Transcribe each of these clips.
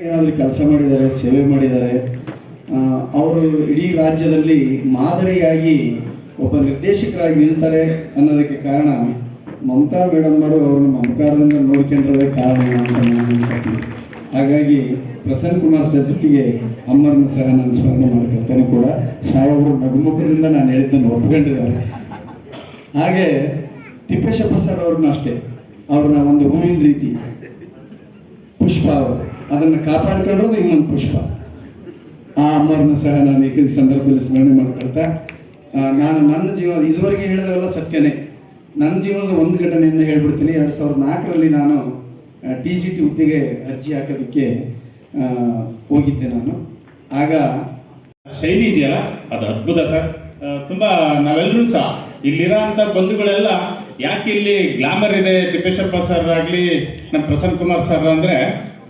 ಏನಾದರೂ ಕೆಲಸ ಮಾಡಿದ್ದಾರೆ, ಸೇವೆ ಮಾಡಿದ್ದಾರೆ. ಅವರು ಇಡೀ ರಾಜ್ಯದಲ್ಲಿ ಮಾದರಿಯಾಗಿ ಒಬ್ಬ ನಿರ್ದೇಶಕರಾಗಿ ನಿಲ್ತಾರೆ ಅನ್ನೋದಕ್ಕೆ ಕಾರಣ ಮಮತಾ ಮೇಡಮ್ ಅವರು ಅವ್ರನ್ನ ಮಮಕಾರದಿಂದ ನೋಡ್ಕೊಂಡಿರೋದೇ ಕಾರಣ ಅಂತ ನಾನು ಅನ್ಕೊಳ್ತೀನಿ. ಹಾಗಾಗಿ ಪ್ರಸನ್ನ ಕುಮಾರ್ ಸರ್ ಜೊತೆಗೆ ಅಮ್ಮರನ್ನು ಸಹ ನಾನು ಸ್ಮರಣೆ ಮಾಡ್ಕೊಳ್ತೇನೆ ಕೂಡ. ಸಾಹೇಬರು ನಗುಮುಖದಿಂದ ನಾನು ಹೇಳಿದ್ದನ್ನು ಒಪ್ಕೊಂಡಿದ್ದಾರೆ. ಹಾಗೆ ತಿಪ್ಪೇಶಪ್ಪ ಸರ್ ಅವ್ರನ್ನ ಅಷ್ಟೇ, ಅವ್ರನ್ನ ಒಂದು ಹೂವಿನ ರೀತಿ ಪುಷ್ಪ, ಅವರು ಅದನ್ನು ಕಾಪಾಡ್ಕೊಳ್ಳೋದು ಇನ್ನೊಂದು ಪುಷ್ಪ. ಆ ಅಮ್ಮರನ್ನು ಸಹ ನಾನು ಈ ಸಂದರ್ಭದಲ್ಲಿ ಸ್ಮರಣೆ ಮಾಡ್ಕೊಳ್ತಾ, ನಾನು ನನ್ನ ಜೀವನ ಇದುವರೆಗೆ ಹೇಳಿದವೆಲ್ಲ ಸತ್ಯನೇ. ನನ್ನ ಜೀವನದ ಒಂದು ಘಟನೆಯನ್ನು ಹೇಳ್ಬಿಡ್ತೀನಿ. 2004ರಲ್ಲಿ ನಾನು TGT ಹುದ್ದೆಗೆ ಅರ್ಜಿ ಹಾಕೋದಕ್ಕೆ ಹೋಗಿದ್ದೆ ನಾನು. ಆಗ ಶೈಲಿ ಇದೆಯಲ್ಲ, ಅದು ಅದ್ಭುತ ಸರ್. ತುಂಬಾ ನಾವೆಲ್ಲರೂ ಸಹ ಇಲ್ಲಿರೋ ಅಂತ ಬಂಧುಗಳೆಲ್ಲ ಯಾಕೆ ಇಲ್ಲಿ ಗ್ಲಾಮರ್ ಇದೆ ತಿಪ್ಪೇಶಪ್ಪ ಸರ್ ಆಗಲಿ ನಮ್ಮ ಪ್ರಸನ್ನ ಕುಮಾರ್ ಸರ್ ಅಂದ್ರೆ,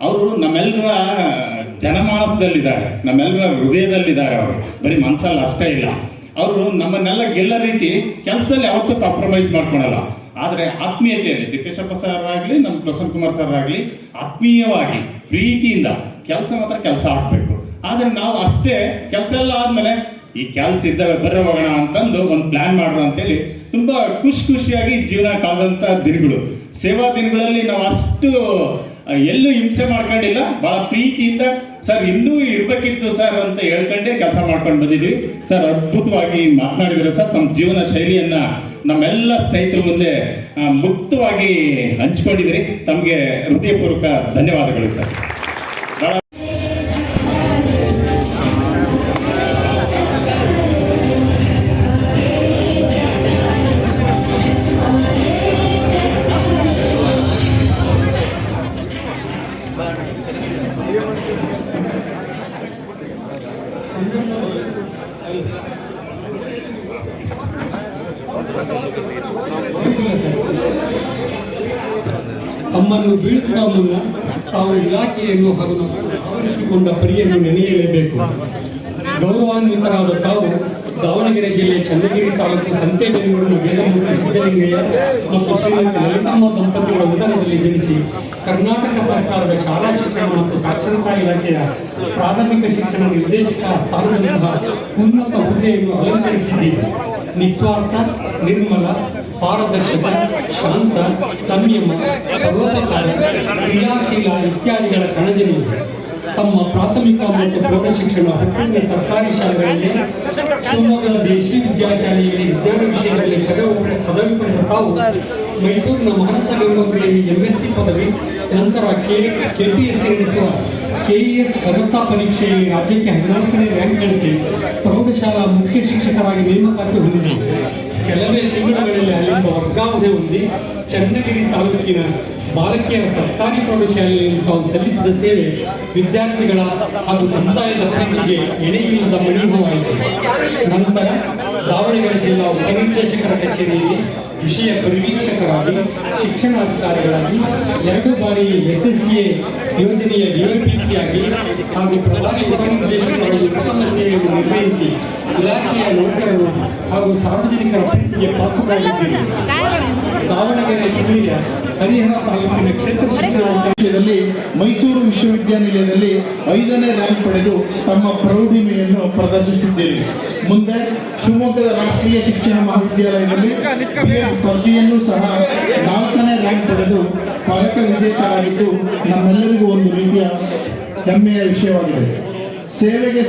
ಅವರು ನಮ್ಮೆಲ್ಲರ ಜನಮಾನಸದಲ್ಲಿದ್ದಾರೆ, ನಮ್ಮೆಲ್ಲರ ಹೃದಯದಲ್ಲಿದ್ದಾರೆ. ಅವರು ಬರೀ ಮನಸ್ಸಲ್ಲಿ ಅಷ್ಟೇ ಇಲ್ಲ, ಅವರು ನಮ್ಮನ್ನೆಲ್ಲ ಗೆಲ್ಲ ರೀತಿ ಕೆಲಸದಲ್ಲಿ ಯಾವತ್ತೂ ಕಾಂಪ್ರಮೈಸ್ ಮಾಡ್ಕೊಳಲ್ಲ. ಆದರೆ ಆತ್ಮೀಯತೆಯಲ್ಲಿ ತಿಪ್ಪೇಶಪ್ಪ ಸರ್ ಆಗಲಿ ನಮ್ಮ ಪ್ರಸನ್ನ ಕುಮಾರ್ ಸರ್ ಆಗಲಿ ಆತ್ಮೀಯವಾಗಿ ಪ್ರೀತಿಯಿಂದ ಕೆಲಸ ಮಾತ್ರ ಕೆಲಸ ಆಗ್ಬೇಕು. ಆದರೆ ನಾವು ಅಷ್ಟೇ ಕೆಲಸ ಎಲ್ಲ ಆದ್ಮೇಲೆ ಈ ಕೆಲಸ ಇದ್ದಾವೆ ಬರ್ರೆ ಹೋಗೋಣ ಅಂತಂದು ಒಂದು ಪ್ಲಾನ್ ಮಾಡೋಣ ಅಂತೇಳಿ ತುಂಬಾ ಖುಷಿಯಾಗಿ ಜೀವನ ಕಾದಂಥ ದಿನಗಳು. ಸೇವಾ ದಿನಗಳಲ್ಲಿ ನಾವು ಅಷ್ಟು ಎಲ್ಲೂ ಹಿಂಸೆ ಮಾಡ್ಕೊಂಡಿಲ್ಲ, ಬಹಳ ಪ್ರೀತಿಯಿಂದ ಸರ್ ಇನ್ನೂ ಇರ್ಬೇಕಿತ್ತು ಸರ್ ಅಂತ ಹೇಳ್ಕೊಂಡೇ ಕೆಲಸ ಮಾಡ್ಕೊಂಡು ಬಂದಿದ್ವಿ. ಸರ್ ಅದ್ಭುತವಾಗಿ ಮಾತನಾಡಿದ್ರೆ ಸರ್. ನಮ್ಮ ಜೀವನ ಶೈಲಿಯನ್ನ ನಮ್ಮೆಲ್ಲ ಸ್ನೇಹಿತರ ಮುಂದೆ ಮುಕ್ತವಾಗಿ ಹಂಚ್ಕೊಂಡಿದ್ರಿ. ತಮಗೆ ಹೃದಯಪೂರ್ವಕ ಧನ್ಯವಾದಗಳು ಸರ್. ತಮ್ಮನ್ನು ಬೀಳುತ್ತಾ ಮುನ್ನ ತಾವು ಇಲಾಖೆಯನ್ನು ಹಾಗೂ ಆವರಿಸಿಕೊಂಡ ಪರಿಯನ್ನು ನೆನೆಯಲೇಬೇಕು. ಗೌರವಾನ್ವಿತರಾದ ತಾವು ದಾವಣಗೆರೆ ಜಿಲ್ಲೆ ಚನ್ನಗಿರಿ ತಾಲೂಕು ಸಂತೆಬೆನ್ನೂರಿನ ವೇದಮೂರ್ತಿ ಸಿದ್ದಲಿಂಗಯ್ಯ ಮತ್ತು ಶ್ರೀಮತಿ ಲಲಿತಮ್ಮ ದಂಪತಿಗಳ ಉದರದಲ್ಲಿ ಜನಿಸಿ ಕರ್ನಾಟಕ ಸರ್ಕಾರದ ಶಾಲಾ ಶಿಕ್ಷಣ ಮತ್ತು ಸಾಕ್ಷರತಾ ಇಲಾಖೆಯ ಪ್ರಾಥಮಿಕ ಶಿಕ್ಷಣ ನಿರ್ದೇಶಕ ಸ್ಥಾನದಂತಹ ಉನ್ನತ ಹುದ್ದೆಯನ್ನು ಅಲಂಕರಿಸಿದ್ದೀರಿ. ನಿಸ್ವಾರ್ಥ, ನಿರ್ಮಲ, ಪಾರದರ್ಶಕ, ಶಾಂತ, ಸಂಯಮ, ಪರೋಪಕಾರ, ಕ್ರಿಯಾಶೀಲ ಇತ್ಯಾದಿಗಳ ಕಣಜನು. ತಮ್ಮ ಪ್ರಾಥಮಿಕ ಮತ್ತು ಪ್ರೌಢ ಶಿಕ್ಷಣ ಹುಟ್ಟೂರಿನ ಸರ್ಕಾರಿ ಶಾಲೆಗಳಲ್ಲಿ, ಶಿವಮೊಗ್ಗದ ದೇಶಿ ವಿದ್ಯಾಶಾಲೆಯಲ್ಲಿ ವಿಜ್ಞಾನ ವಿಷಯದಲ್ಲಿ ಪದವಿ ಪಡೆದ ತಾವು ಮೈಸೂರಿನ ಮಾನಸ ಗಂಗೋತ್ರಿಯಲ್ಲಿ MSc ಪದವಿ, ನಂತರ KPSC ನಡೆಸುವ KES ಅರ್ಹತಾ ಪರೀಕ್ಷೆಯಲ್ಲಿ ರಾಜ್ಯಕ್ಕೆ 14ನೇ ರ್ಯಾಂಕ್ ಗಳಿಸಿ ಪ್ರೌಢಶಾಲಾ ಮುಖ್ಯ ಶಿಕ್ಷಕರಾಗಿ ನೇಮಕಾತಿ ಹೊಂದಿದರು. ಕೆಲವೇ ತಿಂಗಳುಗಳಲ್ಲಿ ಅಲ್ಲಿಂದ ವರ್ಗಾವಣೆ ಹೊಂದಿ ಚನ್ನಗಿರಿ ತಾಲೂಕಿನ ಬಾಲಕಿಯರ ಸರ್ಕಾರಿ ಪ್ರೌಢಶಾಲೆಯಲ್ಲಿ ತಾವು ಸಲ್ಲಿಸಿದ ಸೇವೆ ವಿದ್ಯಾರ್ಥಿಗಳ ಹಾಗೂ ಸಮುದಾಯದ ಪ್ರೀತಿಗೆ ಎಣೆಯಿಲ್ಲದ ಮಣಿಹವಾಯಿತು. ನಂತರ ದಾವಣಗೆರೆ ಜಿಲ್ಲಾ ಉಪನಿರ್ದೇಶಕರ ಕಚೇರಿಯಲ್ಲಿ ವಿಷಯ ಪರಿವೀಕ್ಷಕರಾಗಿ, ಶಿಕ್ಷಣಾಧಿಕಾರಿಗಳಾಗಿ, 2 ಬಾರಿ SSA ಯೋಜನೆಯ DOPC ಆಗಿ ಹಾಗೂ ಪ್ರಭಾರಿ ಉಪನಿರ್ದೇಶಕರಾಗಿ ಉತ್ತಮ ಸೇವೆಯನ್ನು ನಿರ್ವಹಿಸಿ ಇಲಾಖೆಯ ನೌಕರರು ಹಾಗೂ ಸಾರ್ವಜನಿಕರ ಪ್ರೀತಿಗೆ ಪಾತ್ರರಾಗಿದ್ದೀರಿ. ದಾವಣಗೆರೆ ಜಿಲ್ಲೆಯ ಹರಿಹರ ತಾಲೂಕಿನ ಕ್ಷೇತ್ರ ಶಿಕ್ಷಣದಲ್ಲಿ ಮೈಸೂರು ವಿಶ್ವವಿದ್ಯಾನಿಲಯದಲ್ಲಿ 5ನೇ ರ್ಯಾಂಕ್ ಪಡೆದು ತಮ್ಮ ಪ್ರೌಢಿಮೆಯನ್ನು ಪ್ರದರ್ಶಿಸಿದ್ದೇವೆ. ಮುಂದೆ ಶಿವಮೊಗ್ಗದ ರಾಷ್ಟ್ರೀಯ ಶಿಕ್ಷಣ ಮಹಾವಿದ್ಯಾಲಯದಲ್ಲಿ ಪದವಿಯನ್ನು ಸಹ 4ನೇ ರ್ಯಾಂಕ್ ಪಡೆದು ಪದಕ ವಿಜೇತರಾಗಿದ್ದು ನಮ್ಮೆಲ್ಲರಿಗೂ ಒಂದು ರೀತಿಯ ಹೆಮ್ಮೆಯ ವಿಷಯವಾಗಿದೆ. ಸೇವೆಗೆ